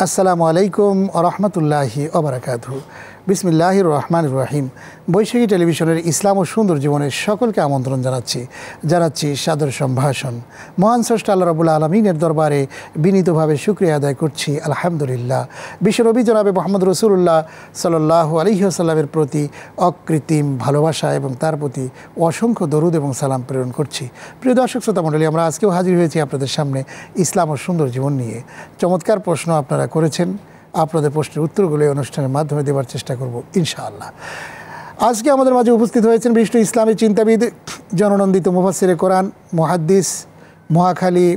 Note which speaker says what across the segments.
Speaker 1: আসসালামু আলাইকুম ওয়া রাহমাতুল্লাহি ওয়া বারাকাতুহু। বিসমিল্লাহির রহমানির রহিম। বৈশাখী টেলিভিশনের ইসলাম ও সুন্দর জীবনের সকলকে আমন্ত্রণ জানাচ্ছি সাদর সম্ভাষণ। মহান স্রষ্টা আল্লাহ রাব্বুল আলামিনের দরবারে বিনীতভাবে শুকরিয়া আদায় করছি, আলহামদুলিল্লাহ। বিশ্বনবী জনাবে মুহাম্মদ রাসূলুল্লাহ সাল্লাল্লাহু আলাইহি ওয়াসাল্লামের প্রতি অকৃত্রিম ভালোবাসা এবং তার প্রতি অসংখ্য দরুদ এবং সালাম প্রেরণ করছি। প্রিয় দর্শক শ্রোতা মণ্ডলী, আমরা আজকেও হাজির হয়েছি আপনাদের সামনে ইসলাম ও সুন্দর জীবন নিয়ে। চমৎকার প্রশ্ন আপনারা করেছেন, আপনাদের প্রশ্নের উত্তরগুলো এই অনুষ্ঠানের মাধ্যমে দেওয়ার চেষ্টা করব ইনশাআল্লাহ। আজকে আমাদের মাঝে উপস্থিত হয়েছেন বিশিষ্ট ইসলামী চিন্তাবিদ, জননন্দিত মুফাসসিরে কোরআন, মুহাদ্দিস, মহাখালী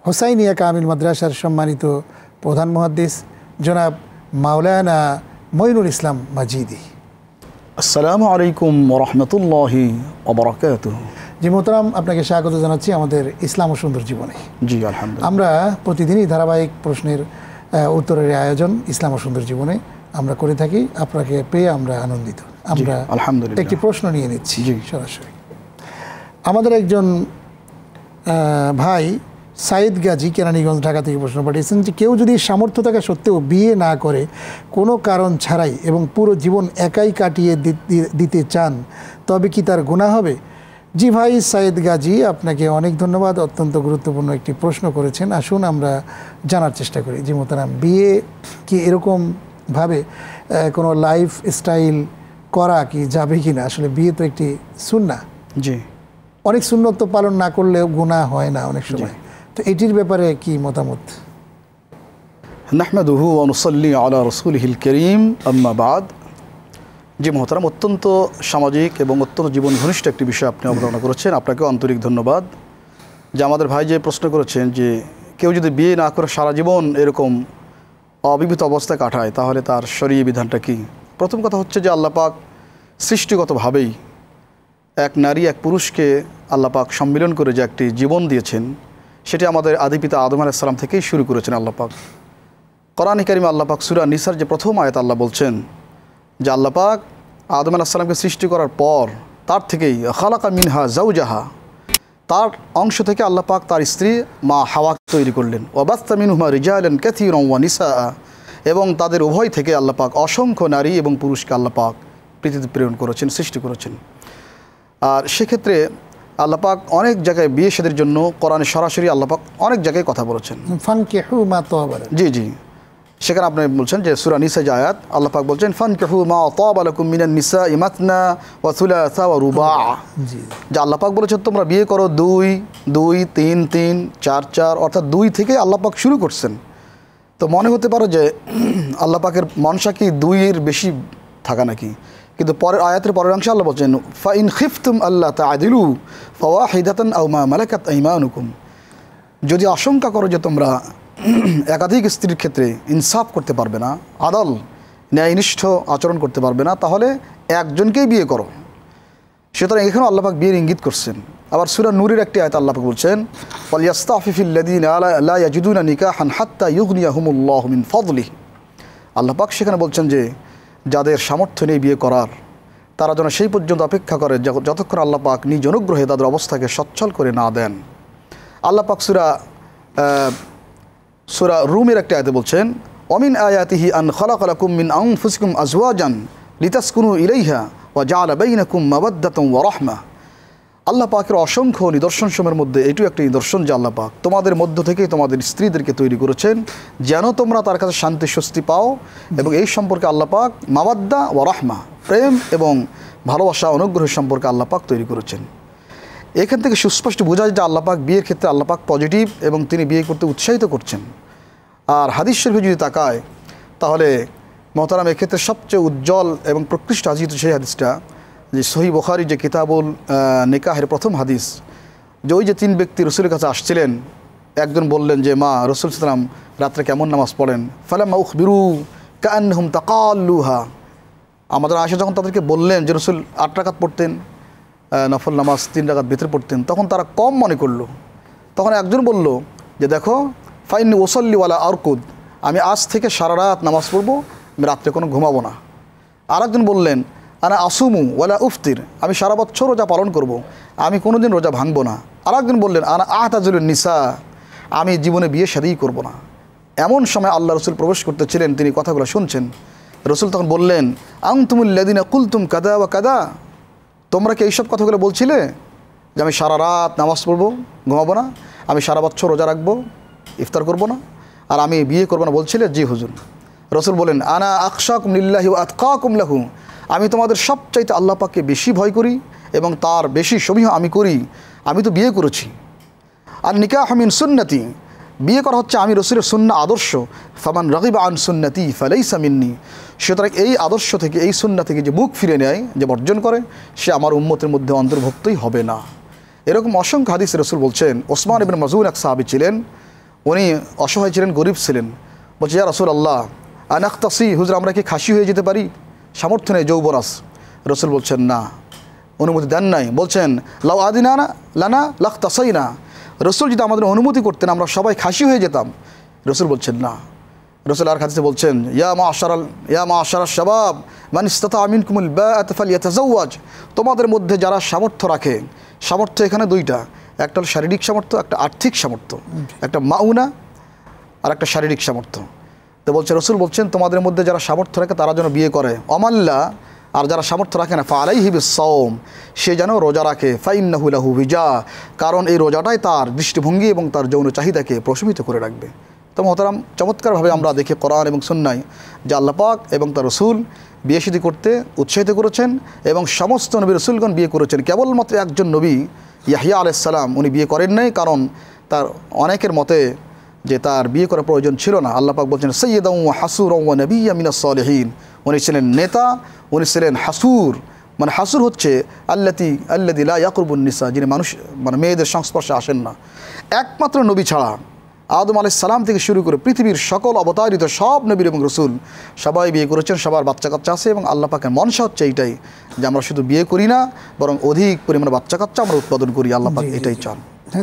Speaker 1: হোসাইনিয়া কামিল মাদ্রাসার সম্মানিত প্রধান মুহাদ্দিস জনাব মাওলানা মঈনুল ইসলাম মাজিদি।
Speaker 2: আসসালামু আলাইকুম ওয়া রাহমাতুল্লাহি ওয়া বারাকাতুহু।
Speaker 1: জি মোহতারাম, আপনাকে স্বাগত জানাচ্ছি আমাদের ইসলাম ও সুন্দর জীবনে।
Speaker 2: জি আলহামদুলিল্লাহ।
Speaker 1: আমরা প্রতিদিনই ধারাবাহিক প্রশ্নের উত্তরের আয়োজন ইসলাম ও সুন্দর জীবনে আমরা করে থাকি। আপনাকে পেয়ে আমরা আনন্দিত। আমরা
Speaker 2: আলহামদুলিল্লাহ
Speaker 1: একটি প্রশ্ন নিয়ে নিচ্ছি সরাসরি। আমাদের একজন ভাই সাইদ গাজী কেরানীগঞ্জ, ঢাকা থেকে প্রশ্ন পাঠিয়েছেন যে কেউ যদি সামর্থ্য থাকা সত্ত্বেও বিয়ে না করে কোনো কারণ ছাড়াই এবং পুরো জীবন একাই কাটিয়ে দিতে চান, তবে কি তার গুনাহ হবে? জি ভাই সাইদ গাজী, আপনাকে অনেক ধন্যবাদ। অত্যন্ত গুরুত্বপূর্ণ একটি প্রশ্ন করেছেন। আসুন আমরা জানার চেষ্টা করি। জি মোহতারাম, বিয়ে কি এরকমভাবে কোনো লাইফ স্টাইল করা কি যাবে কি না? আসলে বিয়ে তো একটি সুন্নাহ।
Speaker 2: জি,
Speaker 1: অনেক সুন্নত তো পালন না করলেও গুনাহ হয় না অনেক সময়। তো এটির ব্যাপারে কি মতামত?
Speaker 2: নাহমাদুহু ওয়া নুসাল্লি আলা রাসূলিহিল কারীম, আম্মা বাদ। জি মোহতারাম, অত্যন্ত সামাজিক এবং অত্যন্ত জীবন ঘনিষ্ঠ একটি বিষয় আপনি অবতারণা করেছেন। আপনাকেও আন্তরিক ধন্যবাদ। যে আমাদের ভাই যে প্রশ্ন করেছেন যে কেউ যদি বিয়ে না করে সারা জীবন এরকম অবিবাহিত অবস্থায় কাটায়, তাহলে তার শরীয়ী বিধানটা কি? প্রথম কথা হচ্ছে যে আল্লাহ পাক সৃষ্টিগতভাবেই এক নারী এক পুরুষকে আল্লাহ পাক সম্মিলন করে যে একটি জীবন দিয়েছেন, সেটি আমাদের আদিপিতা আদম আলাইহিস সালাম থেকেই শুরু করেছেন আল্লাহ পাক। কোরআনে কারিমে আল্লাহ পাক সূরা নিসার যে প্রথম আয়াত আল্লাহ বলছেন যে আল্লাহ পাক আদম আলাইহিস সালামকে সৃষ্টি করার পর তার থেকেই খালাকা মিনহা যাওজাহা, তার অংশ থেকে আল্লাহ পাক তার স্ত্রী মা হাওয়া তৈরি করলেন। ওয়াবাসসা মিনহুমা রিজালান কাসীরান ওয়া নিসাআ, এবং তাদের উভয় থেকে আল্লাহ পাক অসংখ্য নারী এবং পুরুষকে আল্লাহ পাক পৃথিবীতে প্রেরণ করেছেন, সৃষ্টি করেছেন। আর সেক্ষেত্রে আল্লাহ পাক অনেক জায়গায় বিয়ে শাদীর জন্য কোরআনে সরাসরি আল্লাহ পাক অনেক জায়গায় কথা বলেছেন।
Speaker 1: ফানকিহু মা তাবা লাকুম।
Speaker 2: জি জি, সেখানে আপনি বলছেন যে সূরা নিসা যে আয়াত আল্লাহ পাক বলছেন ফানকিহু মা তাবা লাকুম মিনান নিসাই মাসনা ওয়া সুলাসা ওয়া রুবা।
Speaker 1: জি,
Speaker 2: যে আল্লাহ পাক বলেছেন তোমরা বিয়ে করো 2 2 3 3 4 4, অর্থাৎ 2 থেকে আল্লাহ পাক শুরু করছেন। তো মনে হতে পারে যে আল্লাহ পাকের মনসা কি 2-এর বেশি থাকা নাকি? কিন্তু পরের আয়াতের পরের অংশে আল্লাহ বলছেন ফা ইন খিফতুম আল্লা তাআদিলু ফাওয়াহিদাতান আও মা মালাকাত আইমানুকুম, যদি আশঙ্কা করো যে তোমরা একাধিক স্ত্রীর ক্ষেত্রে ইনসাফ করতে পারবে না, আদল ন্যায়নিষ্ঠ আচরণ করতে পারবে না, তাহলে একজনকেই বিয়ে করো। সুতরাং এখানেও আল্লাহ পাক বিয়ের ইঙ্গিত করছেন। আবার সূরা নূরের একটি আয়াত আল্লাহ পাক বলছেন ওয়ালিয়াস্তাফিফিল্লাযীনা লা ইয়াজিদুনা নিকাহান হাত্তা ইউগনিয়াহুমুল্লাহু মিন ফাদলিহি। আল্লাহ পাক সেখানে বলছেন যে যাদের সামর্থ্য নেই বিয়ে করার, তারা যেন সেই পর্যন্ত অপেক্ষা করে যতক্ষণ আল্লাহ পাক নিজ অনুগ্রহে তাদের অবস্থাকে সচ্ছল করে না দেন। আল্লাহ পাক সূরা রুমের একটা আয়াতে বলছেন ওয়ামিন আয়াতিহি আন খালাকা লাকুম মিন আনফুসিকুম আজওয়াজান লিতাসকুনু ইলাইহা ওয়া জাআলা বাইনাকুম মাওয়াদ্দাতান ওয়া রাহমা। আল্লাহ পাকের অসংখ্য নিদর্শনসমূহের মধ্যে এটিও একটি নিদর্শন যে আল্লাহ পাক তোমাদের মধ্য থেকে তোমাদের স্ত্রীদেরকে তৈরি করেছেন যেন তোমরা তার কাছে শান্তি স্বস্তি পাও, এবং এই সম্পর্কে আল্লাহ পাক মাওয়াদ্দা ওয়া রাহমা, প্রেম এবং ভালোবাসা অনুগ্রহের সম্পর্কে আল্লাহ পাক তৈরি করেছেন। এখান থেকে সুস্পষ্ট বোঝা যায় যে আল্লাহ পাক বিয়ের ক্ষেত্রে আল্লাহ পাক পজিটিভ এবং তিনি বিয়ে করতে উৎসাহিত করছেন। আর হাদিস শরীফে যদি তাকায় তাহলে মোহতারাম এক্ষেত্রে সবচেয়ে উজ্জ্বল এবং প্রকৃষ্ট হাদিস সেই হাদিসটা যে সহিহ বুখারী যে কিতাবুল নিকাহের প্রথম হাদিস, যে ওই যে 3 ব্যক্তি রসুলের কাছে আসছিলেন, একজন বললেন যে মা রসুল সাল্লাম রাত্রে কেমন নামাজ পড়েন, ফালাম্মা উখবিরু কাআন্নাহুম তাকাল্লুহা। আমাদের আয়েশা যখন তাদেরকে বললেন যে রসুল 8 রাকাত পড়তেন, নফল নামাজ 3 রাকাত ভিতরে পড়তেন, তখন তারা কম মনে করলো। তখন একজন বলল যে দেখো ফাইন্নি ওসল্লি ওয়ালা আরকুদ, আমি আজ থেকে সারা রাত নামাজ পড়বো, আমি রাত্রে কোনো ঘুমাবো না। আর একজন বললেন আনা আসুমু ওয়ালা উফতির, আমি সারা বছর রোজা পালন করব, আমি কোনো দিন রোজা ভাঙবো না। আর একজন বললেন আনা আহতাজুলুন নিসা, আমি জীবনে বিয়ে শাদী করব না। এমন সময় আল্লাহ রসুল প্রবেশ করতেছিলেন, তিনি কথাগুলো শুনছেন। রসুল তখন বললেন, আনতুমুল্লাযিনা কুলতুম কাদা ওয়া কাদা, তোমরা কি এইসব কথাগুলো বলছিলে যে আমি সারা রাত নামাজ পড়বো, ঘুমাবো না, আমি সারা বছর রোজা রাখবো, ইফতার করবো না, আর আমি বিয়ে করবো না বলছিলে? জি হুজুর। রসুল বলেন, আনা আখশাকুম লিল্লাহি ওয়া আতকাকুম লাহু, আমি তোমাদের সবচাইতে আল্লাহ পাককে বেশি ভয় করি এবং তার বেশি সমীহ আমি করি। আমি তো বিয়ে করেছি। আর নিকাহু মিন সুন্নতি, বিয়ে করা হচ্ছে আমি রসুলের সুন্নাহ আদর্শ। ফামান রাগিবা আন সুন্নতি ফালাইসা মিন্নি, সুতরাং এই আদর্শ থেকে, এই সুন্নাহ থেকে যে মুখ ফিরে নেয়, যে বর্জন করে, সে আমার উম্মতের মধ্যে অন্তর্ভুক্তই হবে না। এরকম অসংখ্য হাদিস রসুল বলছেন। ওসমান ইবনে মাজউন এক সাহাবী ছিলেন, উনি অসহায় ছিলেন, গরিব ছিলেন। বলছে, ইয়া রাসূলুল্লাহ আনাখতাসি, হুজুর আমরা কি খাসি হয়ে যেতে পারি? সামর্থ্য নেই, যৌবরাস। রসুল বলছেন না, অনুমতি দেন নাই। বলছেন, লাউ আদিনা লানা লাখতাসাইনা, রসুল যদি আমাদের অনুমতি করতেন আমরা সবাই খাসি হয়ে যেতাম। রসুল বলছেন না। রসুল আর হাদিসে বলছেন, ইয়া মা'আশারাশ শাবাব মান ইসতাতা মিনকুমুল বাআত ফালইয়াতাজাওয়াজ, তোমাদের মধ্যে যারা সামর্থ্য রাখে, সামর্থ্য এখানে দুইটা, একটা হলো শারীরিক সামর্থ্য, একটা আর্থিক সামর্থ্য, একটা মাউনা আর একটা শারীরিক সামর্থ্য। তো বলছে, রসুল বলছেন তোমাদের মধ্যে যারা সামর্থ্য রাখে তারা যেন বিয়ে করে। অমাল্লা, আর যারা সামর্থ্য রাখে না, ফালাইহি বিসসাওম, সে যেন রোজা রাখে। ফাইন্নাহু লাহু বিজা, কারণ এই রোজাটাই তার দৃষ্টিভঙ্গি এবং তার যৌন চাহিদাকে প্রশমিত করে রাখবে। তো মহতারাম, চমৎকারভাবে আমরা দেখি কোরআন এবং সুন্নাহয় যে আল্লাহ পাক এবং তার রসুল বিয়ে শাদী করতে উৎসাহিত করেছেন এবং সমস্ত নবী রসুলগণ বিয়ে করেছেন। কেবলমাত্র একজন নবী ইয়াহইয়া আলাইহিস সালাম উনি বিয়ে করেন নাই, কারণ তার অনেকের মতে যে তার বিয়ে করার প্রয়োজন ছিল না। আল্লাহ পাক বলছেন, সাইয়্যিদান ওয়া হাসুরান ওয়া নাবিয়্যাম মিনাস সালিহিন, উনি ছিলেন নেতা, উনি ছিলেন হাসুর, মানে হাসুর হচ্ছে আল্লাযী লা ইয়াকরবুন নিসা, যিনি মানুষ মানে মেয়েদের সংস্পর্শে আসেন না। একমাত্র নবী ছাড়া আদম আলাইহিস সালাম থেকে শুরু করে পৃথিবীর সকল অবতারিত সব নবী এবং রসুল সবাই বিয়ে করেছেন, সবার বাচ্চা কাচ্চা আছে। এবং আল্লাহ পাকের মনসা হচ্ছে এইটাই যে আমরা শুধু বিয়ে করি না, বরং অধিক পরিমাণে বাচ্চা কাচ্চা আমরা উৎপাদন করি। আল্লাহ পাক এটাই চান।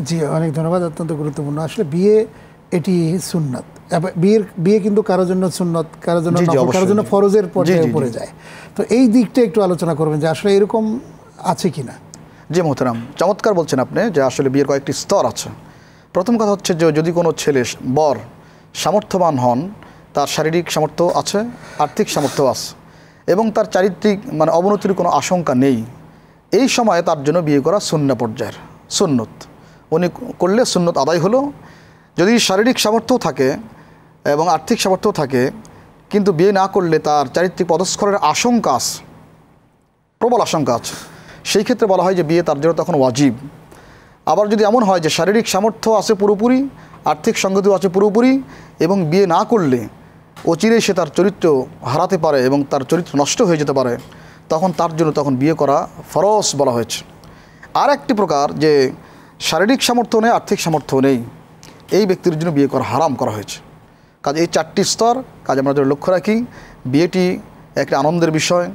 Speaker 1: জি, অনেক ধন্যবাদ, অত্যন্ত গুরুত্বপূর্ণ। আসলে বিয়ে এটি সুন্নাত, বিয়ে কিন্তু কারোর জন্য সুন্নত, কারোর জন্য নফল, কারোর জন্য ফরজের পর্যায়ে উপরে যায়। তো এই দিকটা একটু আলোচনা করবেন যে আসলে এরকম আছে কিনা।
Speaker 2: জি মোহতারাম, চমৎকার বলছেন আপনি যে আসলে বিয়ের কয়েকটি স্তর আছে। প্রথম কথা হচ্ছে যে যদি কোনো ছেলে বর সামর্থ্যবান হন, তার শারীরিক সামর্থ্য আছে, আর্থিক সামর্থ্য আছে এবং তার চারিত্রিক মানে অবনতির কোনো আশঙ্কা নেই, এই সময়ে তার জন্য বিয়ে করা সুন্নাহ পর্যায়ের, সুন্নত। উনি করলে সুন্নত আদায় হলো। যদি শারীরিক সামর্থ্য থাকে এবং আর্থিক সামর্থ্য থাকে কিন্তু বিয়ে না করলে তার চারিত্রিক পদস্খলনের আশঙ্কা আছে, প্রবল আশঙ্কা আছে, সেই ক্ষেত্রে বলা হয় যে বিয়ে তার জন্য তখন ওয়াজিব। আবার যদি এমন হয় যে শারীরিক সামর্থ্য আছে পুরোপুরি, আর্থিক সংগতিও আছে পুরোপুরি, এবং বিয়ে না করলে অচিরেই সে তার চরিত্র হারাতে পারে এবং তার চরিত্র নষ্ট হয়ে যেতে পারে, তখন তার জন্য তখন বিয়ে করা ফরজ বলা হয়েছে। আর একটি প্রকার যে শারীরিক সামর্থ্য নেই, আর্থিক সামর্থ্য নেই, এই ব্যক্তির জন্য বিয়ে করা হারাম করা হয়েছে। কাজে এই চারটি স্তর কাজে আমরা যদি লক্ষ্য রাখি, বিয়েটি একটি আনন্দের বিষয়,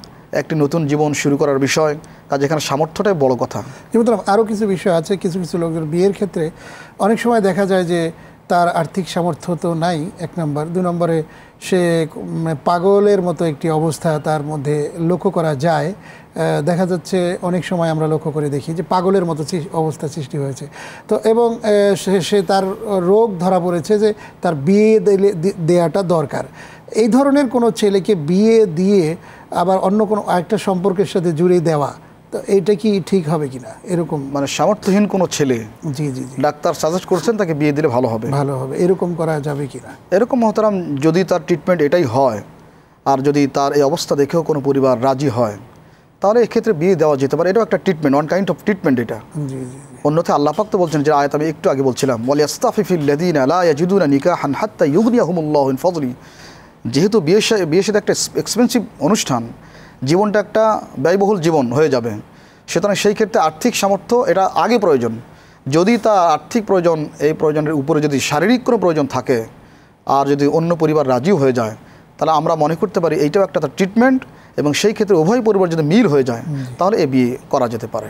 Speaker 2: একটি নতুন জীবন শুরু করার বিষয়, কাজে এখানে সামর্থ্যটাই বড় কথা।
Speaker 1: যেমন আরও কিছু বিষয় আছে, কিছু কিছু লোকদের বিয়ের ক্ষেত্রে অনেক সময় দেখা যায় যে তার আর্থিক সামর্থ্য তো নাই, এক নম্বর, দুই নম্বরে সে পাগলের মতো একটি অবস্থা তার মধ্যে লক্ষ্য করা যায়। দেখা যাচ্ছে অনেক সময় আমরা লক্ষ্য করে দেখি যে পাগলের মতো অবস্থা সৃষ্টি হয়েছে। তো এবং সে তার রোগ ধরা পড়েছে যে তার বিয়ে দেওয়াটা দরকার। এই ধরনের কোনো ছেলেকে বিয়ে দিয়ে আবার অন্য কোনো আরেকটা সম্পর্কের সাথে জুড়ে দেওয়া, তো এইটা কি ঠিক হবে কিনা? এরকম
Speaker 2: মানে সামর্থ্যহীন কোনো ছেলে,
Speaker 1: জি জি জি,
Speaker 2: ডাক্তার সাজেস্ট করছেন তাকে বিয়ে দিলে ভালো হবে,
Speaker 1: এরকম করা যাবে কিনা?
Speaker 2: এরকম মহতারাম যদি তার ট্রিটমেন্ট এটাই হয় আর যদি তার এই অবস্থা দেখেও কোনো পরিবার রাজি হয়, তাহলে এক্ষেত্রে বিয়ে দেওয়া যেতে পারে। এটাও একটা treatment, one kind of treatment এটা।
Speaker 1: জি জি।
Speaker 2: অন্যথায় আল্লাহ পাক তো বলছেন যে আয়াত আমি একটু আগে বলছিলাম, ওয়ালিয়াস্তাফিফিল লাযিনা লা ইয়াজিদুনা নিকাহান হাত্তা ইউগনিয়াহুমুল্লাহু মিন ফাদলি। যেহেতু বিয়ে সাথে একটা এক্সপেন্সিভ অনুষ্ঠান, জীবনটা একটা ব্যয়বহুল জীবন হয়ে যাবে, সুতরাং সেই ক্ষেত্রে আর্থিক সামর্থ্য এটা আগে প্রয়োজন। যদি তার আর্থিক প্রয়োজন, এই প্রয়োজনের উপরে যদি শারীরিক কোনো প্রয়োজন থাকে আর যদি অন্য পরিবার রাজিও হয়ে যায়, তাহলে আমরা মনে করতে পারি এইটাও একটা তার ট্রিটমেন্ট, এবং সেই ক্ষেত্রে উভয় পরিবার যদি মিল হয়ে যায় তাহলে এ বিয়ে করা যেতে পারে।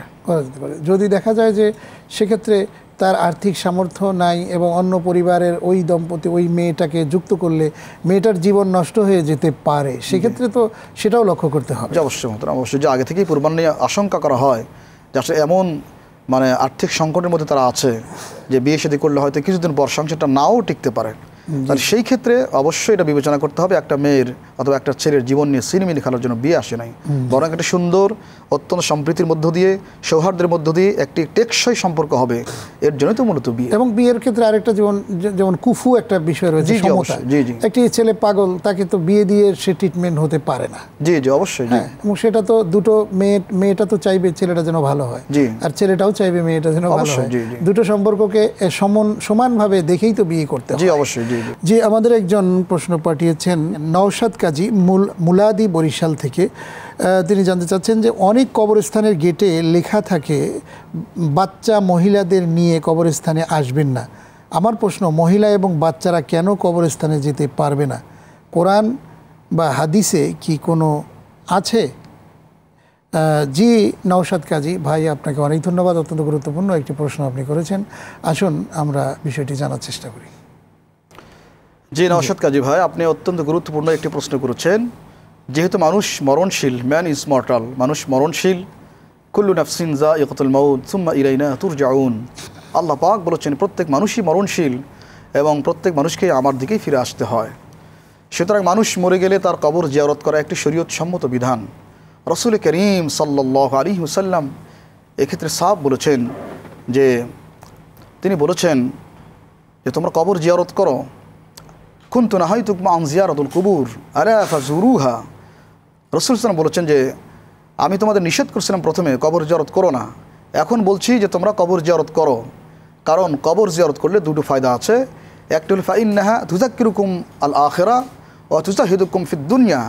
Speaker 1: যদি দেখা যায় যে সেক্ষেত্রে তার আর্থিক সামর্থ্য নাই এবং অন্য পরিবারের ওই দম্পতি ওই মেয়েটাকে যুক্ত করলে মেয়েটার জীবন নষ্ট হয়ে যেতে পারে, সেক্ষেত্রে তো সেটাও লক্ষ্য করতে হবে।
Speaker 2: অবশ্যই অবশ্যই, যে আগে থেকেই পূর্বান্ন নিয়ে আশঙ্কা করা হয় যে আসলে এমন মানে আর্থিক সংকটের মধ্যে তারা আছে যে বিয়ে শাদী করলে হয়তো কিছুদিন পর সংসারটা নাও টিকতে পারে, তাহলে সেই ক্ষেত্রে অবশ্যই এটা বিবেচনা করতে হবে একটা মেয়ের অথবা একটা ছেলের জীবন নিয়ে সিনেমিনি খেলার জন্য বিয়ে আসে নাই, বরং একটা সুন্দর অত্যন্ত সম্প্রীতির মধ্য দিয়ে সৌহার্দ্যের মধ্য দিয়ে একটি টেকসই সম্পর্ক হবে, এর জন্যই তো মূলত বিয়ে।
Speaker 1: এবং বিয়ের ক্ষেত্রে আরেকটা যেমন কুফু একটা বিষয় রয়েছে, সমতা। একটি ছেলে পাগল, তাকে তো বিয়ে দিয়ে সে ট্রিটমেন্ট হতে পারে না।
Speaker 2: জি জি অবশ্যই।
Speaker 1: এবং সেটা তো দুটো মেয়েটা তো চাইবে ছেলেটা যেন ভালো হয়, আর ছেলেটাও চাইবে মেয়েটা যেন ভালো হয়। দুটো সম্পর্ককে সমানভাবে দেখেই তো বিয়ে করতে হবে।
Speaker 2: জি অবশ্যই।
Speaker 1: জি, আমাদের একজন প্রশ্ন পাঠিয়েছেন নওশাদ কাজী মুলাদি বরিশাল থেকে। তিনি জানতে চাচ্ছেন যে অনেক কবরস্থানের গেটে লেখা থাকে বাচ্চা মহিলাদের নিয়ে কবরস্থানে আসবেন না। আমার প্রশ্ন, মহিলা এবং বাচ্চারা কেন কবরস্থানে যেতে পারবে না? কোরআন বা হাদিসে কি কোনো আছে? জি নওশাদ কাজী ভাই, আপনাকে অনেক ধন্যবাদ। অত্যন্ত গুরুত্বপূর্ণ একটি প্রশ্ন আপনি করেছেন। আসুন আমরা বিষয়টি জানার চেষ্টা করি।
Speaker 2: জি নওশাদ কাজী ভাই, আপনি অত্যন্ত গুরুত্বপূর্ণ একটি প্রশ্ন করেছেন। যেহেতু মানুষ মরণশীল, ম্যান ইজ মর্টাল, মানুষ মরণশীল, কুল্লু নাফসিন যায়িকাতুল মাউত সুম্মা ইলাইনা তুরজাউন। আল্লাহ পাক বলেছেন প্রত্যেক মানুষই মরণশীল এবং প্রত্যেক মানুষকে আমার দিকেই ফিরে আসতে হয়। সুতরাং মানুষ মরে গেলে তার কবর জিয়ারত করা একটি শরীয়ত সম্মত বিধান। রাসূল করিম সাল্লাল্লাহু আলাইহি ওয়াসাল্লাম এক্ষেত্রে সাফ বলেছেন যে তিনি বলেছেন যে তোমরা কবর জিয়ারত করো। কুনতু নাহাইতুকুম আন জিয়ারাতুল কুবুর আলা ফাজুরুহা। রাসূল সাল্লাল্লাহু বলেছেন যে আমি তোমাদের নিষেধ করছিলাম প্রথমে কবর জিয়ারত করো না, এখন বলছি যে তোমরা কবর জিয়ারত করো। কারণ কবর জিয়ারত করলে দুটো ফায়দা আছে। একটা হলো ফাইন্নাহা তুযাক্কিরুকুম আল আখিরা ওয়া তুজাহিদুকুম ফিদ দুনিয়া।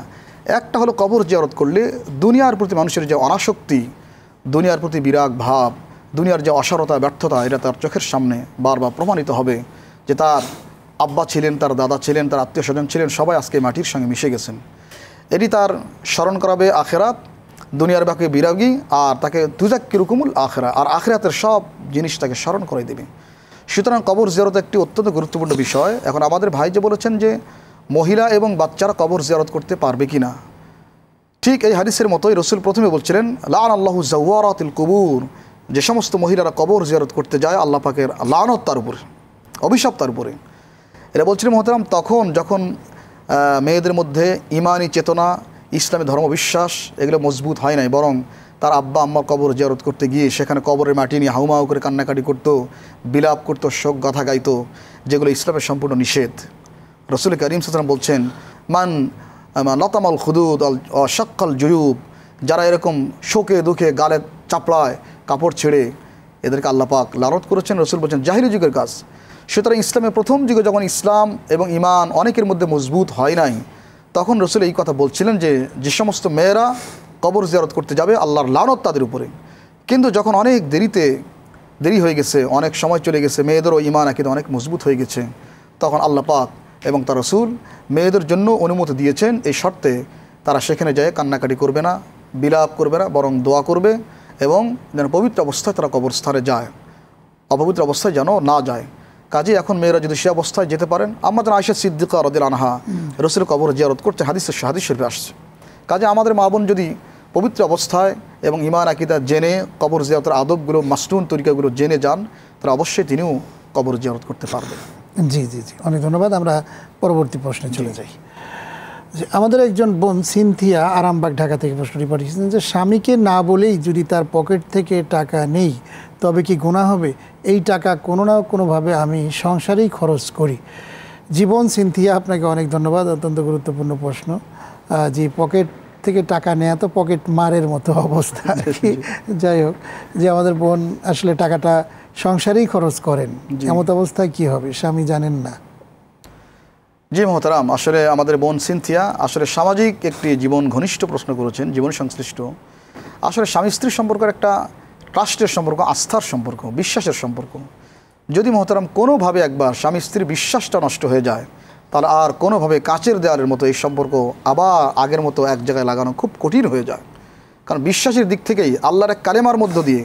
Speaker 2: একটা হলো কবর জিয়ারত করলে দুনিয়ার প্রতি মানুষের যে অনাসক্তি, দুনিয়ার প্রতি বিরাগ ভাব, দুনিয়ার যে অসারতা ব্যর্থতা, এটা তার চোখের সামনে বারবার প্রমাণিত হবে যে তার আব্বা ছিলেন, তার দাদা ছিলেন, তার আত্মীয় স্বজন ছিলেন, সবাই আজকে মাটির সঙ্গে মিশে গেছেন। এটি তার স্মরণ করাবে আখেরাত, দুনিয়ার বাকি বিরাগী, আর তাকে তুযাক্কিরুকুমুল আখিরা, আর আখিরাতের সব জিনিস তাকে স্মরণ করে দেবে। সুতরাং কবর জিয়ারত একটি অত্যন্ত গুরুত্বপূর্ণ বিষয়। এখন আমাদের ভাই যে বলেছেন যে মহিলা এবং বাচ্চারা কবর জিয়ারত করতে পারবে কি না, ঠিক এই হাদিসের মতোই রাসূল প্রথমে বলছিলেন লাআনাল্লাহু যাওয়ারাতিল কুবুর, যে সমস্ত মহিলারা কবর জিয়ারত করতে যায় আল্লাহ পাকের লানত তার উপরে, অভিশাপ তার উপরে। এটা বলছিলেন মোহতারাম তখন যখন মেয়েদের মধ্যে ইমানি চেতনা, ইসলামী ধর্মবিশ্বাস এগুলো মজবুত হয় নাই, বরং তার আব্বা আম্মার কবর জিয়ারত করতে গিয়ে সেখানে কবরের মাটি নিয়ে হাউমাউ করে কান্নাকাটি করতো, বিলাপ করতো, শোক গাথা গাইতো, যেগুলো ইসলামের সম্পূর্ণ নিষেধ। রাসূল করিম সাল্লাল্লাহু আলাইহি ওয়াসাল্লাম বলছেন মান লতামাল খুদুদ শাক্কাল জুয়ুব, যারা এরকম শোকে দুঃখে গালে চাপড়ায় কাপড় ছেড়ে, এদেরকে আল্লাহ পাক লানত করেছেন। রাসূল বলছেন জাহিলি যুগের কাজ। সুতরাং ইসলামের প্রথম যুগে যখন ইসলাম এবং ঈমান অনেকের মধ্যে মজবুত হয় নাই, তখন রাসূল এই কথা বলছিলেন যে যে সমস্ত মেয়েরা কবর জিয়ারত করতে যাবে আল্লাহর লানত তাদের উপরে। কিন্তু যখন অনেক দেরি হয়ে গেছে, অনেক সময় চলে গেছে, মেয়েদেরও ঈমান আকীদা অনেক মজবুত হয়ে গেছে, তখন আল্লাহ পাক এবং তার রাসূল মেয়েদের জন্য অনুমতি দিয়েছেন এই শর্তে তারা সেখানে যায় কান্নাকাটি করবে না, বিলাপ করবে না, বরং দোয়া করবে এবং যেন পবিত্র অবস্থায় তারা কবরস্থানে যায়, অপবিত্র অবস্থায় যেন না যায়। কাজে এখন মেয়েরা যদি সে অবস্থায় যেতে পারেন, আমাদের আয়েশা সিদ্দিকা রাদিয়াল্লাহু আনহা রাসূলের কবর জিয়ারত করতে হাদিস শরীফে আসছে। কাজে আমাদের মা বোন যদি পবিত্র অবস্থায় এবং ঈমান আকীদা জেনে কবর জিয়ারতের আদবগুলো, মাসনুন তরিকাগুলো জেনে যান, তারা অবশ্যই তিনিও কবর জিয়ারত করতে পারবেন।
Speaker 1: জি জি জি, অনেক ধন্যবাদ। আমরা পরবর্তী প্রশ্নে চলে যাই। আমাদের একজন বোন সিনথিয়া আরামবাগ ঢাকা থেকে প্রশ্নটি পাঠিয়েছেন যে স্বামীকে না বলেই যদি তার পকেট থেকে টাকা নেই তবে কি গুনাহ হবে? এই টাকা কোনো না কোনোভাবে আমি সংসারেই খরচ করি। জীবন সিনথিয়া, আপনাকে অনেক ধন্যবাদ। অত্যন্ত গুরুত্বপূর্ণ প্রশ্ন। যে পকেট থেকে টাকা নেওয়া তো পকেট মারের মতো অবস্থা। যাই হোক, যে আমাদের বোন আসলে টাকাটা সংসারেই খরচ করেন, এমত অবস্থায় কি হবে? স্বামী জানেন না।
Speaker 2: জি মোহতারাম, আসলে আমাদের বোন সিনথিয়া আসলে সামাজিক একটি জীবন ঘনিষ্ঠ প্রশ্ন করেছেন, জীবন সংশ্লিষ্ট। আসলে স্বামী স্ত্রীর সম্পর্কের একটা ট্রাস্টের সম্পর্ক, আস্থার সম্পর্ক, বিশ্বাসের সম্পর্ক। যদি মোহতারাম কোনোভাবে একবার স্বামী স্ত্রীর বিশ্বাসটা নষ্ট হয়ে যায়, তাহলে আর কোনোভাবে কাচের দেওয়ালের মতো এই সম্পর্ক আবার আগের মতো এক জায়গায় লাগানো খুব কঠিন হয়ে যায়। কারণ বিশ্বাসের দিক থেকেই, আল্লাহর এক কালেমার মধ্য দিয়ে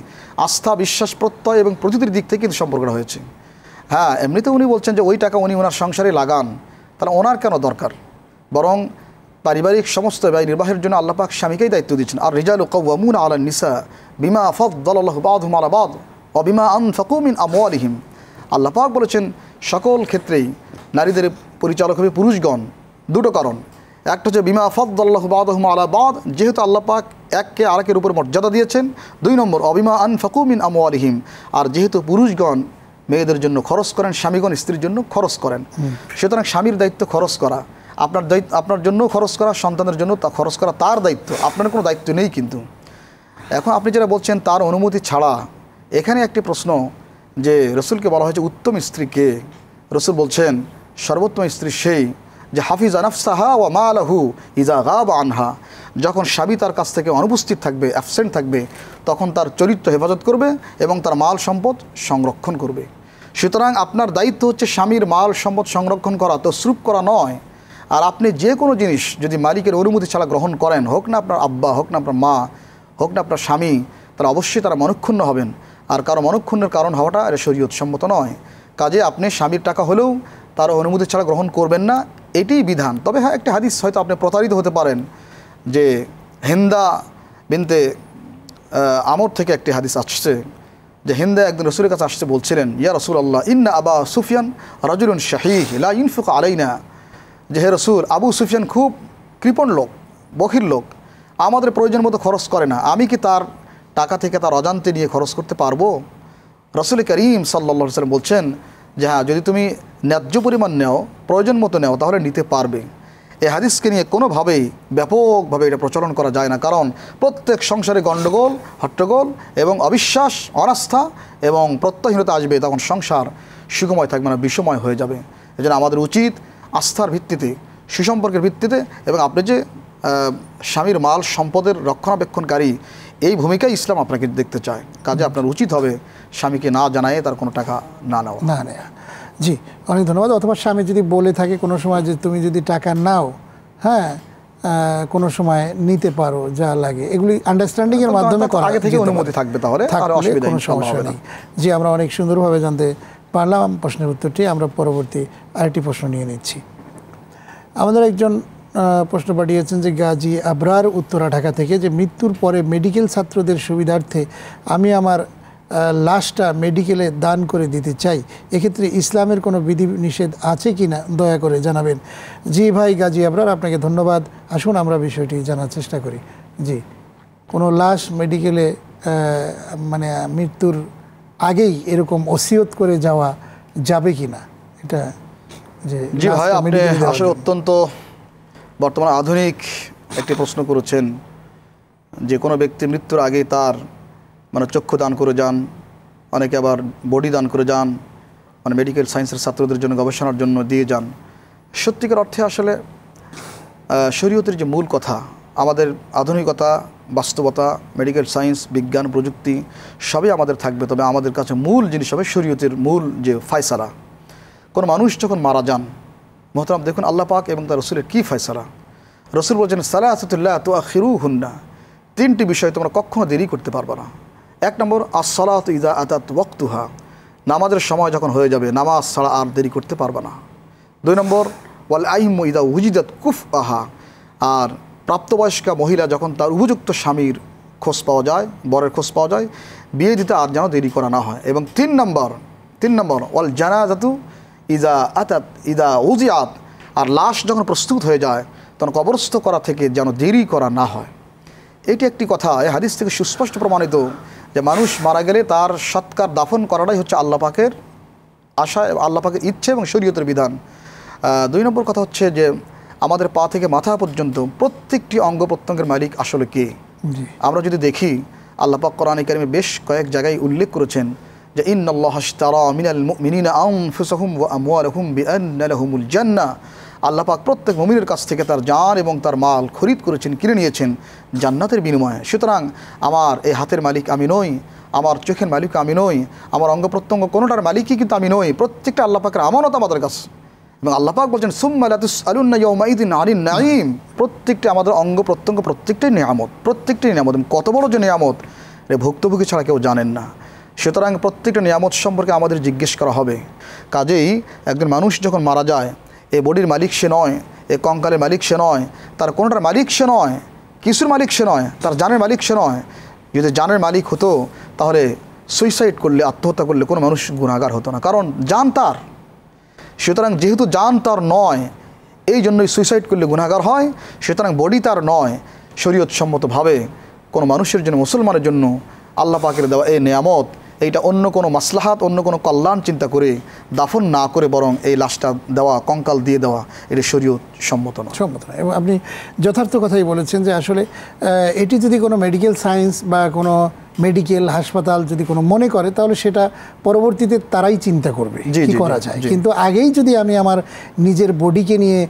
Speaker 2: আস্থা, বিশ্বাস, প্রত্যয় এবং প্রতিটির দিক থেকে কিন্তু সম্পর্কটা হয়েছে। হ্যাঁ, এমনিতে উনি বলছেন যে ওই টাকা উনি ওনার সংসারে লাগান, তাহলে ওনার কেন দরকার? বরং পারিবারিক সমস্ত ব্যয় নির্বাহের জন্য আল্লাহ পাক স্বামীকেই দায়িত্ব দিচ্ছেন। আর রিজালু কাওয়ামুনা আলান নিসা বিমা ফাদ্দালাল্লাহু বা'দহুম আলা বা'দ ওয়া বিমা আনফাকু মিন আমওয়ালিহিম। আল্লাহ পাক বলেছেন সকল ক্ষেত্রেই নারীদের পরিচালক হবে পুরুষগণ। দুটো কারণ, একটা হচ্ছে বিমা ফাদ্দাল্লাহু বা'দাহুম আলা বা'দ, যেহেতু আল্লাহ পাক এককে আরেকের উপর মর্যাদা দিয়েছেন। 2 নম্বর অবিমা আনফাকু মিন আমওয়ালিহিম, আর যেহেতু পুরুষগণ মেয়েদের জন্য খরচ করেন, স্বামীগণ স্ত্রীর জন্য খরচ করেন। সুতরাং স্বামীর দায়িত্ব খরচ করা, আপনার জন্য খরচ করা, সন্তানের জন্য তা খরচ করা তার দায়িত্ব, আপনার কোনো দায়িত্ব নেই। কিন্তু এখন আপনি যেটা বলছেন তার অনুমতি ছাড়া, এখানে একটি প্রশ্ন যে রসুলকে বলা হয়েছে উত্তম স্ত্রীকে। রসুল বলছেন সর্বোত্তম স্ত্রী সেই যে হাফিজা নাফসাহা ওয়া মালাহু ইজা গাবা আনহা, যখন স্বামী তার কাছ থেকে অনুপস্থিত থাকবে, অ্যাবসেন্ট থাকবে, তখন তার চরিত্র হেফাজত করবে এবং তার মাল সম্পদ সংরক্ষণ করবে। সুতরাং আপনার দায়িত্ব হচ্ছে স্বামীর মাল সম্পদ সংরক্ষণ করা, তসরুপ করা নয়। আর আপনি যে কোনো জিনিস যদি মালিকের অনুমতি ছাড়া গ্রহণ করেন, হোক না আপনার আব্বা, হোক না আপনার মা, হোক না আপনার স্বামী, তারা অবশ্যই তারা মনক্ষুণ্ণ হবেন। আর কারো মনক্ষুণ্ণের কারণ হওয়াটা এটা শরীয়ত সম্মত নয়। কাজে আপনি স্বামীর টাকা হলেও তার অনুমতি ছাড়া গ্রহণ করবেন না, এটিই বিধান। তবে হ্যাঁ, একটা হাদিস হয়তো আপনি প্রতারিত হতে পারেন যে হিন্দা বিনতে আমর থেকে একটি হাদিস আসছে যে হিন্দা একদিন রসুলের কাছে আসছে, বলছিলেন ইয়া রাসূলুল্লাহ ইন্না আবা সুফিয়ান রাজুলুন শাহীহ লা ইনফিকু আলাইনা, যে হে রসুল, আবু সুফিয়ান খুব কৃপণ লোক, বখির লোক, আমাদের প্রয়োজন মতো খরচ করে না, আমি কি তার টাকা থেকে তার অজান্তে নিয়ে খরচ করতে পারবো? রসুল করিম সাল্লাল্লাহু আলাইহি ওয়াসাল্লাম বলছেন যে হ্যাঁ, যদি তুমি ন্যায্য পরিমাণ নেও, প্রয়োজন মতো নেও, তাহলে নিতে পারবে। এই হাদিসকে নিয়ে কোনোভাবেই ব্যাপকভাবে এটা প্রচলন করা যায় না, কারণ প্রত্যেক সংসারে গণ্ডগোল, হট্টগোল এবং অবিশ্বাস, অনাস্থা এবং প্রত্যয়হীনতা আসবে, তখন সংসার সুখময় থাকবে না, বিষময় হয়ে যাবে। এজন্য আমাদের উচিত আস্থার ভিত্তিতে, সুসম্পর্কের ভিত্তিতে, এবং আপনি যে স্বামীর মাল সম্পদের রক্ষণাবেক্ষণকারী, এই ভূমিকায় ইসলাম আপনাকে দেখতে চায়। কাজে আপনার উচিত হবে স্বামীকে না জানায় তার কোনো টাকা না নেওয়া।
Speaker 1: না নেওয়া। জি, অনেক ধন্যবাদ। অথবা স্বামী যদি বলে থাকে কোনো সময় যে তুমি যদি টাকা নাও, হ্যাঁ, কোনো সময় নিতে পারো, যা লাগে, এগুলি আন্ডারস্ট্যান্ডিং এর মাধ্যমে করা,
Speaker 2: আগে থেকে অনুমতি থাকবে, তাহলে আর অসুবিধা
Speaker 1: কোনো সমস্যা নেই। জি, আমরা অনেক সুন্দরভাবে জানতে পারলাম প্রশ্নের উত্তরটি। আমরা পরবর্তী আরেকটি প্রশ্ন নিয়ে নিচ্ছি। আমাদের একজন প্রশ্ন পাঠিয়েছেন যে গাজী আবরার, উত্তরা, ঢাকা থেকে, যে মৃত্যুর পরে মেডিকেল ছাত্রদের সুবিধার্থে আমি আমার লাশটা মেডিকেলে দান করে দিতে চাই, এক্ষেত্রে ইসলামের কোনো বিধি নিষেধ আছে কি না, দয়া করে জানাবেন। জি ভাই গাজী আবরার, আপনাকে ধন্যবাদ। আসুন আমরা বিষয়টি জানার চেষ্টা করি। জি, কোনো লাশ মেডিকেলে মানে মৃত্যুর আগেই এরকম ওসিয়ত করে যাওয়া যাবে কি না, এটা যে?
Speaker 2: জি ভাই, আপনি আসলে অত্যন্ত বর্তমানে আধুনিক একটি প্রশ্ন করেছেন। যে কোনো ব্যক্তি মৃত্যুর আগে তার মানে চক্ষু দান করে যান, অনেকে আবার বডি দান করে যান, মানে মেডিকেল সায়েন্সের ছাত্রদের জন্য গবেষণার জন্য দিয়ে যান। সত্যিকার অর্থে আসলে শরীয়তের যে মূল কথা, আমাদের আধুনিকতা, বাস্তবতা, মেডিকেল সায়েন্স, বিজ্ঞান, প্রযুক্তি সবই আমাদের থাকবে, তবে আমাদের কাছে মূল জিনিস হবে শরীয়তের মূল যে ফয়সালা। কোনো মানুষ যখন মারা যান, মোহতারাম দেখুন আল্লাহ পাক এবং তার রসুলের কী ফয়সালা। রসুল বলছেন সালাতুল্লাহ তুআখিরুহুন্না, 3টি বিষয় তোমরা কখনো দেরি করতে পারবে না। 1 নম্বর আস-সালাতু ইযা আতাত ওয়াক্তুহা, নামাজের সময় যখন হয়ে যাবে, নামাজ ছাড়া আর দেরি করতে পারবে না। 2 নম্বর ওয়াল আইমু ইযা উজিদাত কুফআহা, আর প্রাপ্তবয়স্কা মহিলা যখন তার উপযুক্ত স্বামীর খোঁজ পাওয়া যায়, বরের খোঁজ পাওয়া যায়, বিয়ে দিতে আর যেন দেরি করা না হয়। এবং 3 নম্বর ওয়াল জানাজাতু ইজা আতাত ইদা উজিয়াত, আর লাশ যখন প্রস্তুত হয়ে যায় তখন কবরস্থ করা থেকে যেন দেরি করা না হয়। এটি একটি কথা এই হাদিস থেকে সুস্পষ্ট প্রমাণিত যে মানুষ মারা গেলে তার সৎকার দাফন করাটাই হচ্ছে আল্লাহ পাকের আশা, আল্লাহ পাকের ইচ্ছে এবং শরীয়তের বিধান। 2 নম্বর কথা হচ্ছে যে আমাদের পা থেকে মাথা পর্যন্ত প্রত্যেকটি অঙ্গ প্রত্যঙ্গের মালিক আসলে কে। আমরা যদি দেখি, আল্লাহ পাক কোরআনে কারিমে বেশ কয়েক জায়গায় উল্লেখ করেছেন যে ইন্নাল্লাহা ইশতারা মিনাল মুমিনিনা আনফুসাহুম ওয়া আমওয়ালাহুম বিআন্না লাহুমুল জান্নাহ, আল্লাহ পাক প্রত্যেক মুমিনের কাছ থেকে তার জান এবং তার মাল খরিদ করেছেন, কিনে নিয়েছেন জান্নাতের বিনিময়ে। সুতরাং আমার এই হাতের মালিক আমি নই, আমার চোখের মালিক আমি নই, আমার অঙ্গ প্রত্যঙ্গ কোনোটার মালিকই কিন্তু আমি নই, প্রত্যেকটা আল্লাহ পাকের আমানত আমাদের কাছে। এবং আল্লাহ পাক বলছেন সুম্মা লা তুসআলুন্না ইয়াওমাইযিন আনিন নাঈম, প্রত্যেকটি আমাদের অঙ্গ প্রত্যঙ্গ প্রত্যেকটাই নিয়ামত, প্রত্যেকটাই নিয়ামত। কত বড় যে নিয়ামত রে ভুক্তভোগী ছাড়া কেউ জানেন না। সুতরাং প্রত্যেকটা নিয়ামত সম্পর্কে আমাদের জিজ্ঞেস করা হবে। কাজেই একজন মানুষ যখন মারা যায়, এই বডির মালিক সে নয়, এই কঙ্কালের মালিক সে নয়, তার কোনোটার মালিক সে নয়, কিছুর মালিক সে নয়, তার জানের মালিক সে নয়। যদি জানের মালিক হতো তাহলে সুইসাইড করলে, আত্মহত্যা করলে কোনো মানুষ গুনাহগার হতো না, কারণ জান তার। সুতরাং যেহেতু জান তার নয়, এই জন্যই সুইসাইড করলে গুনাহগার হয়। সুতরাং বডি তার নয়, শরীয়ত সম্মতভাবে কোনো মানুষের জন্য, মুসলমানের জন্য আল্লাহ পাকের দেওয়া এই নেয়ামত, এইটা অন্য কোনো মাসলাহাত, অন্য কোনো কল্যাণ চিন্তা করে দাফন না করে বরং এই লাশটা দেওয়া, কঙ্কাল দিয়ে দেওয়া, এটা শরীয়ত সম্মত নয়।
Speaker 1: সম্মত নয়। এবং আপনি যথার্থ কথাই বলেছেন যে আসলে এটি যদি কোনো মেডিকেল সায়েন্স বা কোনো মেডিকেল হাসপাতাল যদি কোনো মনে করে, তাহলে সেটা পরবর্তীতে তারাই চিন্তা করবে কি করা যায়। কিন্তু আগেই যদি আমি আমার নিজের বডিকে নিয়ে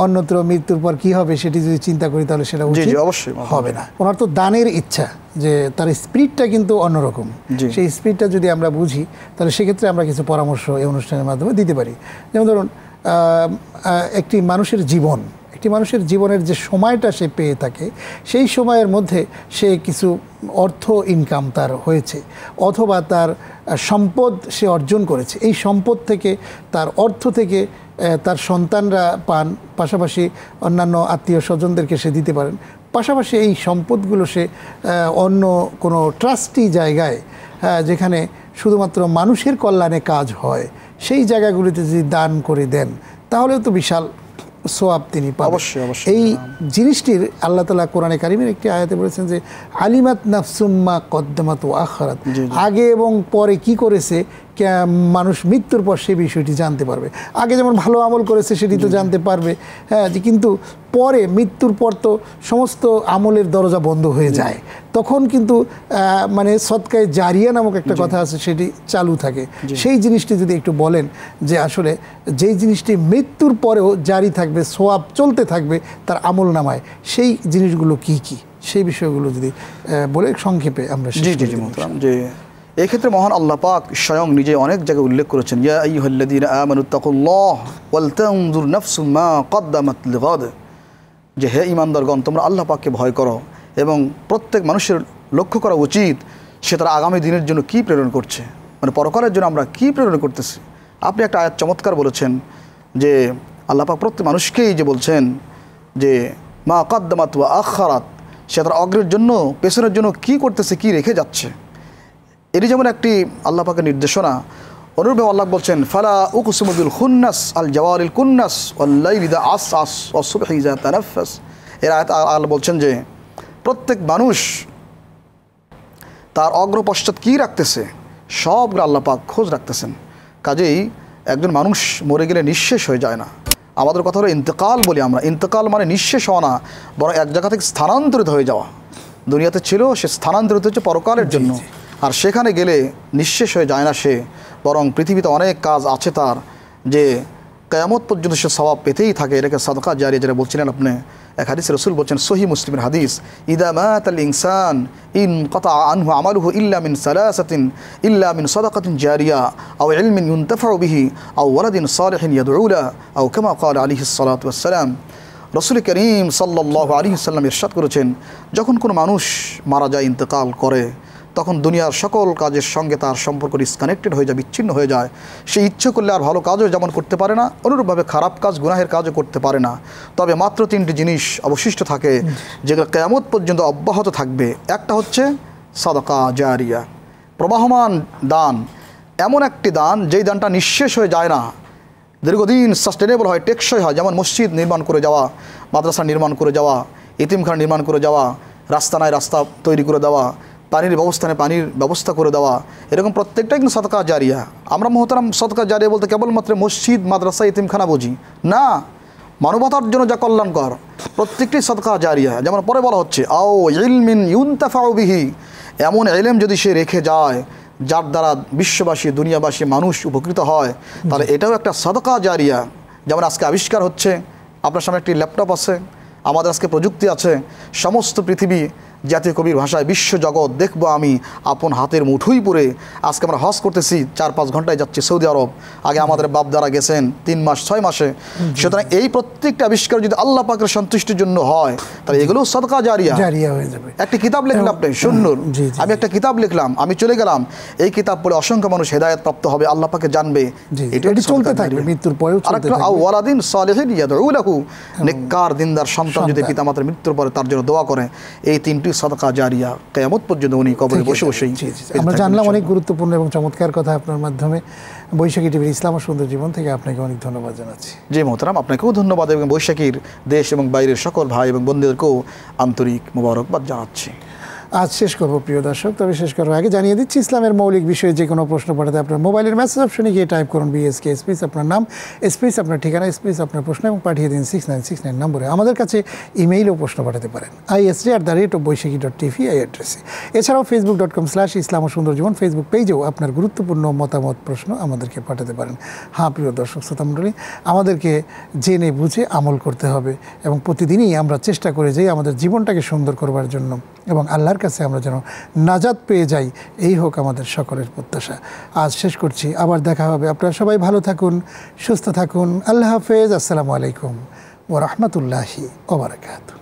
Speaker 1: অন্যত্র মৃত্যুর পর কি হবে সেটি যদি চিন্তা করি, তাহলে সেটা
Speaker 2: অবশ্যই
Speaker 1: হবে না। ওনার তো দানের ইচ্ছা, যে তার স্পিরিটটা কিন্তু অন্যরকম। সেই স্পিরিটটা যদি আমরা বুঝি, তাহলে সেক্ষেত্রে আমরা কিছু পরামর্শ এই অনুষ্ঠানের মাধ্যমে দিতে পারি। যেমন ধরুন, একটি মানুষের জীবনের যে সময়টা সে পেয়ে থাকে, সেই সময়ের মধ্যে সে কিছু অর্থ ইনকাম তার হয়েছে, অথবা তার সম্পদ সে অর্জন করেছে। এই সম্পদ থেকে, তার অর্থ থেকে তার সন্তানরা পান, পাশাপাশি অন্যান্য আত্মীয় স্বজনদেরকে সে দিতে পারেন। পাশাপাশি এই সম্পদগুলো সে অন্য কোনো ট্রাস্টি জায়গায়, যেখানে শুধুমাত্র মানুষের কল্যাণে কাজ হয়, সেই জায়গাগুলিতে যদি দান করে দেন, তাহলেও তো বিশাল সোয়াব তিনি পাবেন। এই জিনিসটির আল্লাহ তাআলা কোরআনে কারিমের একটি আয়াতে বলেছেন যে আলিমাত নাফসুম মা কদ্দামাত ওয়া আখারাত, আগে এবং পরে কি করেছে মানুষ মৃত্যুর পর সেই বিষয়টি জানতে পারবে। আগে যেমন ভালো আমল করেছে সেটি তো জানতে পারবে, কিন্তু পরে মৃত্যুর পর তো সমস্ত আমলের দরজা বন্ধ হয়ে যায়, তখন কিন্তু মানে সদকায়ে জারিয়া নামক একটা কথা আছে, সেটি চালু থাকে। সেই জিনিসটি যদি একটু বলেন যে আসলে যেই জিনিসটি মৃত্যুর পরেও জারি থাকবে, সোয়াব চলতে থাকবে তার আমল নামায়, সেই জিনিসগুলো কি কি, সেই বিষয়গুলো যদি বলে সংক্ষেপে আমরা।
Speaker 2: যে এক্ষেত্রে মহান আল্লাহ পাক স্বয়ং নিজে অনেক জায়গায় উল্লেখ করেছেন, ইয়া আইয়ুহাল্লাযীনা আমানুত্তাকুল্লাহ ওয়াল তানজুর নাফসুম মা কদ্দামাত লিগাদ, যে হে ঈমানদারগণ, তোমরা আল্লাহ পাককে ভয় করো এবং প্রত্যেক মানুষের লক্ষ্য করা উচিত সে তার আগামী দিনের জন্য কি প্রেরণ করছে, মানে পরকালের জন্য আমরা কি প্রেরণ করতেছি। আপনি একটা আয়াত চমৎকার বলেছেন যে আল্লাহ পাক প্রত্যেক মানুষকেই যে বলছেন যে মা কদ্দামাত ওয়া আখারাত, সে তার অগ্রের জন্য, পেছনের জন্য কি করতেছে, কি রেখে যাচ্ছে। এটি যেমন একটি আল্লাহ পাকের নির্দেশনা, অনুরূপে আল্লাহ বলছেন ফালা উকসিমু বিল খুন্নাস আল জাওয়ারিল কুন্নাস ওয়াল লাইলি ইযা আসআস ওয়াস সুবহি ইযা তানাফফাস। এর আয়াত আল্লাহ বলছেন যে প্রত্যেক মানুষ তার অগ্রপশ্চাৎ কী রাখতেছে সবগুলো আল্লাহ পাক খোঁজ রাখতেছেন। কাজেই একজন মানুষ মরে গেলে নিঃশেষ হয়ে যায় না। আমাদের কথা হলো ইন্তেকাল বলি আমরা, ইন্তেকাল মানে নিঃশেষ হওয়া না, বরং এক জায়গা থেকে স্থানান্তরিত হয়ে যাওয়া। দুনিয়াতে ছিল, সে স্থানান্তরিত হচ্ছে পরকালের জন্য, আর সেখানে গেলে নিঃশেষ হয়ে যায় না সে, বরং পৃথিবীতে অনেক কাজ আছে তার, যে কিয়ামত পর্যন্ত সে সওয়াব পেতেই থাকে। এটাকে সাদকা জারিয়া যেটা বলছিলেন আপনি, এক হাদিসে রাসূল বলছেন, সহিহ মুসলিমের হাদিস, ইদা মাতাল ইনসান ইনকাতা আনহু আমালুহু ইল্লা মিন সালাসাতিন ইল্লা মিন সাদাকাতিন জারিয়া আও ইলমিন ইউনতাফাউ বিহি আও ওয়ালাদিন সালিহিন ইয়াদউ লা আও কামা ক্বালা আলাইহিস সালাতু ওয়াস সালাম। রাসূল করিম সাল্লাল্লাহু আলাইহি ওয়াসাল্লাম ইরশাদ করেছেন, যখন কোনো মানুষ মারা যায়, ইন্তেকাল করে, তখন দুনিয়ার সকল কাজের সঙ্গে তার সম্পর্ক ডিসকানেক্টেড হয়ে যায়, বিচ্ছিন্ন হয়ে যায়। সে ইচ্ছে করলে আর ভালো কাজও যেমন করতে পারে না, অনুরূপভাবে খারাপ কাজ, গুনাহের কাজও করতে পারে না। তবে মাত্র তিনটি জিনিস অবশিষ্ট থাকে যেগুলো কিয়ামত পর্যন্ত অব্যাহত থাকবে। একটা হচ্ছে সাদাকা জারিয়া, প্রবাহমান দান, এমন একটি দান যেই দানটা নিঃশেষ হয়ে যায় না, দীর্ঘদিন সাস্টেনেবল হয়, টেকসই হয়। যেমন মসজিদ নির্মাণ করে যাওয়া, মাদ্রাসা নির্মাণ করে যাওয়া, ইতিমখানা নির্মাণ করে যাওয়া, রাস্তা নাই রাস্তা তৈরি করে দেওয়া, পানির ব্যবস্থানে পানির ব্যবস্থা করে দেওয়া, এরকম প্রত্যেকটাই কিন্তু সাদকা জারিয়া। আমরা মোহতারাম সাদকা জারিয়া বলতে কেবলমাত্র মসজিদ, মাদ্রাসা, ইতিমখানা বুঝি না, মানবতার জন্য যা কল্যাণকর প্রত্যেকটি সাদকা জারিয়া। যেমন পরে বলা হচ্ছে আও ইলমিন ইউনতাফাউ বিহি, এমন ইলম যদি সে রেখে যায় যার দ্বারা বিশ্ববাসী, দুনিয়াবাসী, মানুষ উপকৃত হয়, তাহলে এটাও একটা সাদকা জারিয়া। যেমন আজকে আবিষ্কার হচ্ছে, আপনার সামনে একটি ল্যাপটপ আছে, আমাদের আজকে প্রযুক্তি আছে, সমস্ত পৃথিবী জাতীয় কবির ভাষায় বিশ্বজগৎ দেখবো আমি আপন হাতের মুঠোই পরে। আজকে আমরা হজ করতেছি, 4-5 ঘন্টায় যাচ্ছি সৌদি আরব, আগে আমাদের বাপ দ্বারা গেছেন 3 মাস 6 মাসে। সুতরাং এই প্রত্যেকটা আবিষ্কার যদি আল্লাহ পাকের সন্তুষ্টির জন্য হয়, তাহলে এগুলো সাদকা জারিয়া হয়ে যাবে। একটা কিতাব লিখলেন আপনি, শুনুন, আমি একটা কিতাব লিখলাম, আমি চলে গেলাম, এই কিতাব পড়ে অসংখ্য মানুষ হেদায়েত প্রাপ্ত হবে, আল্লাহ পাকে জানবে, এটা চলতে থাকবে মৃত্যুর পরেও চলতে থাকবে। আর ওয়ালাদিন সালিহিন ইয়াদউ লাহু, নেককার দিনদার সন্তান সন্তান যদি পিতামাতার মৃত্যুর পরে তার জন্য দোয়া করে, এই 3টি সাদকা জারিয়া কিয়ামত পর্যন্ত উনি কবরে বসে বসেই
Speaker 1: আমরা জানলাম অনেক গুরুত্বপূর্ণ এবং চমৎকার কথা আপনার মাধ্যমে। বৈশাখী টিভির ইসলাম ও সুন্দর জীবন থেকে আপনাকে অনেক ধন্যবাদ জানাচ্ছি।
Speaker 2: জি মোহতারাম, আপনাকেও ধন্যবাদ এবং বৈশাখীর দেশ এবং বাইরের সকল ভাই এবং বোনদেরকেও আন্তরিক মোবারকবাদ জানাচ্ছি।
Speaker 1: আজ শেষ করব প্রিয় দর্শক, তবে শেষ করার আগে জানিয়ে দিচ্ছি ইসলামের মৌলিক বিষয়ে যে কোনো প্রশ্ন পাঠাতে আপনার মোবাইলের মেসেজ অপশনে গিয়ে টাইপ করুন BSK স্পেস আপনার নাম স্পেস আপনার ঠিকানা স্পেস আপনার প্রশ্ন এবং পাঠিয়ে দিন 6969 নম্বরে। আমাদের কাছে ইমেইলেও প্রশ্ন পাঠাতে পারেন isd@boishaki.tv এই অ্যাড্রেসে। এছাড়াও facebook.com/ইসলাম ও সুন্দর জীবন ফেসবুক পেজেও আপনার গুরুত্বপূর্ণ মতামত প্রশ্ন আমাদেরকে পাঠাতে পারেন। হ্যাঁ প্রিয় দর্শক শ্রোতা মণ্ডলী, আমাদেরকে জেনে বুঝে আমল করতে হবে এবং প্রতিদিনই আমরা চেষ্টা করে যাই আমাদের জীবনটাকে সুন্দর করবার জন্য এবং আল্লাহর কাছে আমরা যেন নাজাত পেয়ে যাই, এই হোক আমাদের সকলের প্রত্যাশা। আজ শেষ করছি, আবার দেখা হবে। আপনারা সবাই ভালো থাকুন, সুস্থ থাকুন। আল্লাহ হাফেজ। আসসালামু আলাইকুম ওয়া রাহমাতুল্লাহি ওয়া বারাকাতুহু।